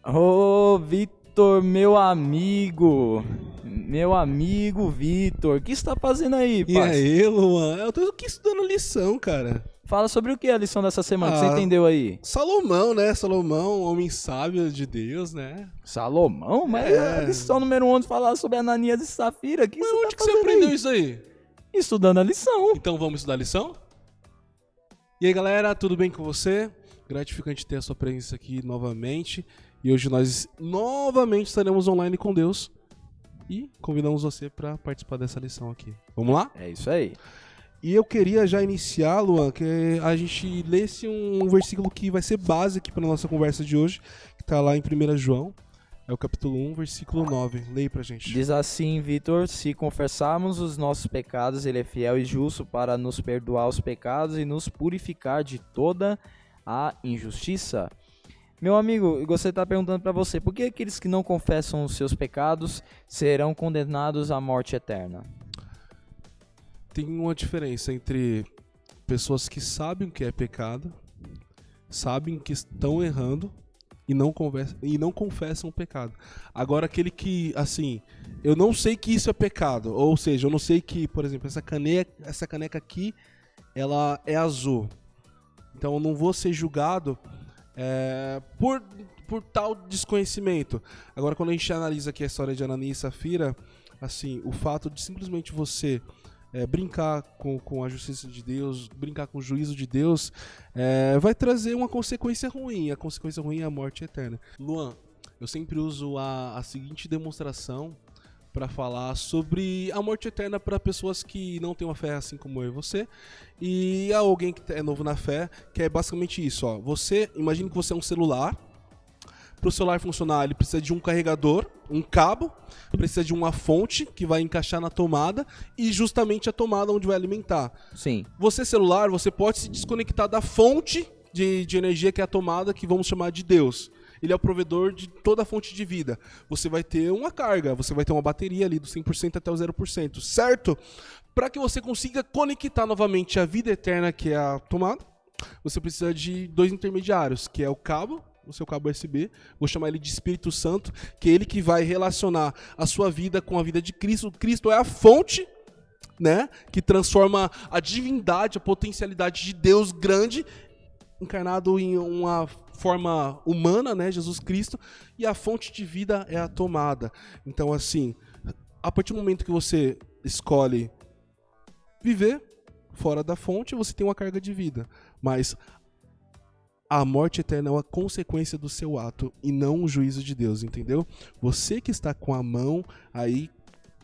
Ô, Vitor, meu amigo Vitor, o que você tá fazendo aí, E parça? aí, Luan? Eu tô aqui estudando lição, cara. Fala sobre o que é a lição dessa semana, que você Ah, entendeu aí? Salomão, né? Salomão, homem sábio de Deus, né? Salomão? Mas a É. lição número 11 fala sobre Ananias e Safira, o que Mas você tá onde que você fazendo aprendeu aí? isso aí? Estudando a lição. Então vamos estudar a lição? E aí, galera, tudo bem com você? Gratificante ter a sua presença aqui novamente. E hoje nós novamente estaremos online com Deus. E convidamos você para participar dessa lição aqui. Vamos lá? É isso aí. E eu queria já iniciar, Luan, que a gente lesse um versículo que vai ser base aqui para nossa conversa de hoje, que está lá em 1 João, é o capítulo 1, versículo 9. Leia pra gente. Diz assim, Vitor, se confessarmos os nossos pecados, ele é fiel e justo para nos perdoar os pecados e nos purificar de toda a injustiça. Meu amigo, você está perguntando para você, por que aqueles que não confessam os seus pecados serão condenados à morte eterna? Tem uma diferença entre pessoas que sabem o que é pecado, sabem que estão errando e não confessam o pecado. Agora, aquele que, assim, eu não sei que isso é pecado, ou seja, eu não sei que, por exemplo, essa caneca aqui, ela é azul. Então eu não vou ser julgado por tal desconhecimento. Agora, quando a gente analisa aqui a história de Ananias e Safira, assim, o fato de simplesmente você brincar com a justiça de Deus, brincar com o juízo de Deus, vai trazer uma consequência ruim. A consequência ruim é a morte eterna. Luan, eu sempre uso a seguinte demonstração para falar sobre a morte eterna para pessoas que não têm uma fé assim como eu e você, e a alguém que é novo na fé, que é basicamente isso, ó. Imagine que você é um celular. Para o celular funcionar, ele precisa de um carregador, um cabo, precisa de uma fonte que vai encaixar na tomada e justamente a tomada onde vai alimentar. Sim. Você, celular, você pode se desconectar da fonte de energia que é a tomada, que vamos chamar de Deus. Ele é o provedor de toda a fonte de vida. Você vai ter uma carga, você vai ter uma bateria ali do 100% até o 0%, certo? Para que você consiga conectar novamente a vida eterna, que é a tomada, você precisa de dois intermediários, que é o cabo, o seu cabo USB, vou chamar ele de Espírito Santo, que é ele que vai relacionar a sua vida com a vida de Cristo. Cristo é a fonte, né, que transforma a divindade, a potencialidade de Deus grande, encarnado em uma forma humana, né, Jesus Cristo, e a fonte de vida é a tomada. Então, assim, a partir do momento que você escolhe viver fora da fonte, você tem uma carga de vida, mas a morte eterna é uma consequência do seu ato e não o juízo de Deus, entendeu? Você que está com a mão aí,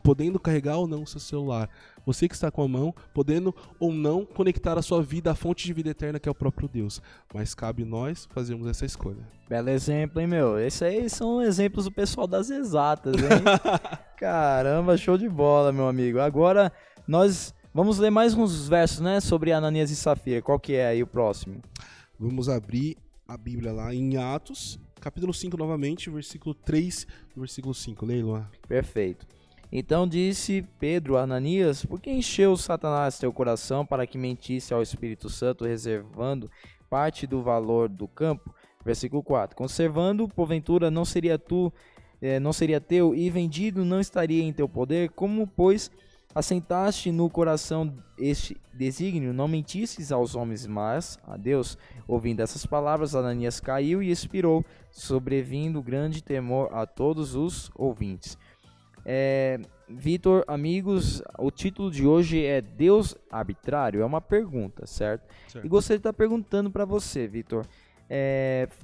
podendo carregar ou não o seu celular. Você que está com a mão, podendo ou não conectar a sua vida à fonte de vida eterna que é o próprio Deus. Mas cabe nós fazermos essa escolha. Belo exemplo, hein, meu? Esses aí são exemplos do pessoal das exatas, hein? Caramba, show de bola, meu amigo. Agora, nós vamos ler mais uns versos, né, sobre Ananias e Safira. Qual que é aí o próximo? Vamos abrir a Bíblia lá em Atos, capítulo 5 novamente, versículo 3 e versículo 5. Leia, Luan. Perfeito. Então disse Pedro a Ananias, por que encheu Satanás teu coração para que mentisse ao Espírito Santo, reservando parte do valor do campo? Versículo 4. Conservando, porventura, não seria teu, e vendido não estaria em teu poder? Como, pois, assentaste no coração este desígnio, não mentisses aos homens, mas a Deus? Ouvindo essas palavras, Ananias caiu e expirou, sobrevindo grande temor a todos os ouvintes. Vitor, amigos, o título de hoje é Deus arbitrário? É uma pergunta, certo? E gostaria de estar perguntando para você, Vitor.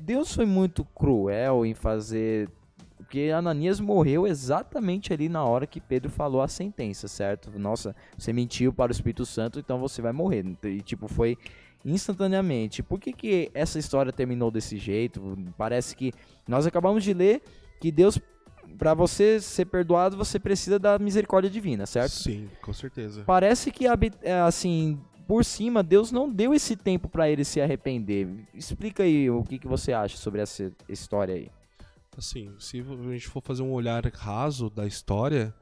Deus foi muito cruel em fazer... Porque Ananias morreu exatamente ali na hora que Pedro falou a sentença, certo? Nossa, você mentiu para o Espírito Santo, então você vai morrer. E tipo, foi instantaneamente. Por que essa história terminou desse jeito? Parece que nós acabamos de ler que Deus, para você ser perdoado, você precisa da misericórdia divina, certo? Sim, com certeza. Parece que, assim, por cima, Deus não deu esse tempo para ele se arrepender. Explica aí o que você acha sobre essa história aí. Assim, se a gente for fazer um olhar raso da história,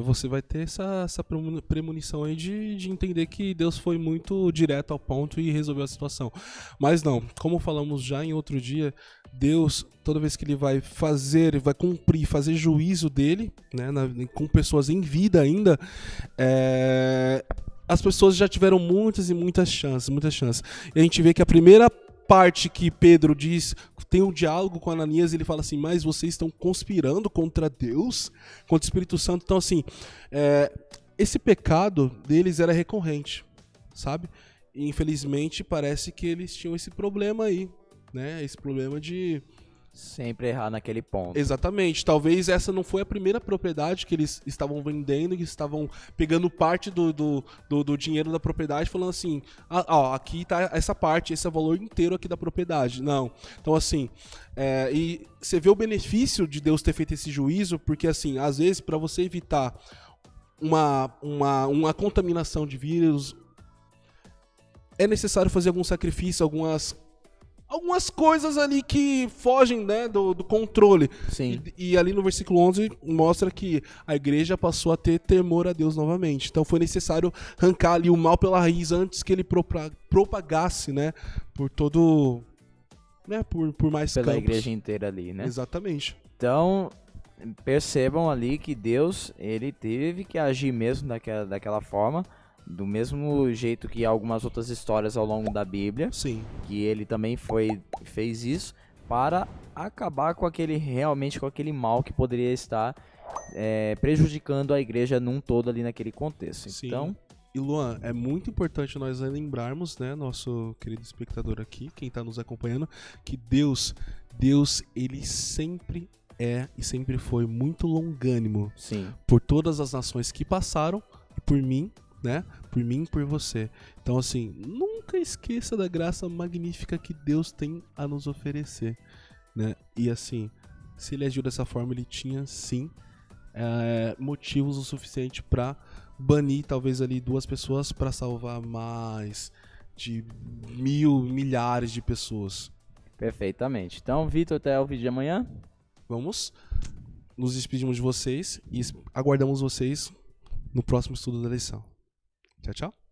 você vai ter essa premonição aí de entender que Deus foi muito direto ao ponto e resolveu a situação. Mas não, como falamos já em outro dia, Deus, toda vez que ele vai cumprir, fazer juízo dele, né, com pessoas em vida ainda, as pessoas já tiveram muitas e muitas chances. E a gente vê que a primeira parte que Pedro diz, tem um diálogo com Ananias, ele fala assim, mas vocês estão conspirando contra Deus, contra o Espírito Santo. Então assim, esse pecado deles era recorrente, sabe? E infelizmente parece que eles tinham esse problema aí, né? Esse problema de sempre errar naquele ponto. Exatamente. Talvez essa não foi a primeira propriedade que eles estavam vendendo, que estavam pegando parte do dinheiro da propriedade, falando assim, aqui tá essa parte, esse é o valor inteiro aqui da propriedade. Não. Então, assim, e você vê o benefício de Deus ter feito esse juízo, porque, assim, às vezes, para você evitar uma contaminação de vírus, é necessário fazer algum sacrifício, algumas coisas ali que fogem, né, do controle. Sim. E ali no versículo 11 mostra que a igreja passou a ter temor a Deus novamente. Então foi necessário arrancar ali o mal pela raiz antes que ele propagasse, né, por todo, né, por mais pela campos. igreja inteira ali, né? Exatamente. Então, percebam ali que Deus, ele teve que agir mesmo daquela forma, do mesmo jeito que algumas outras histórias ao longo da Bíblia. Sim. Que ele também fez isso para acabar com aquele mal que poderia estar prejudicando a igreja num todo ali naquele contexto. Sim. Então, e Luan, é muito importante nós lembrarmos, né, nosso querido espectador aqui, quem está nos acompanhando, que Deus, ele sempre é e sempre foi muito longânimo. sim, por todas as nações que passaram, e por mim, né? Por mim e por você. Então, assim, nunca esqueça da graça magnífica que Deus tem a nos oferecer, né? E assim, se ele agiu dessa forma, ele tinha sim motivos o suficiente para banir talvez ali 2 pessoas para salvar mais de milhares de pessoas. perfeitamente. Então, Vitor, até o vídeo de amanhã. Vamos, nos despedimos de vocês e aguardamos vocês no próximo estudo da lição. Tchau, tchau.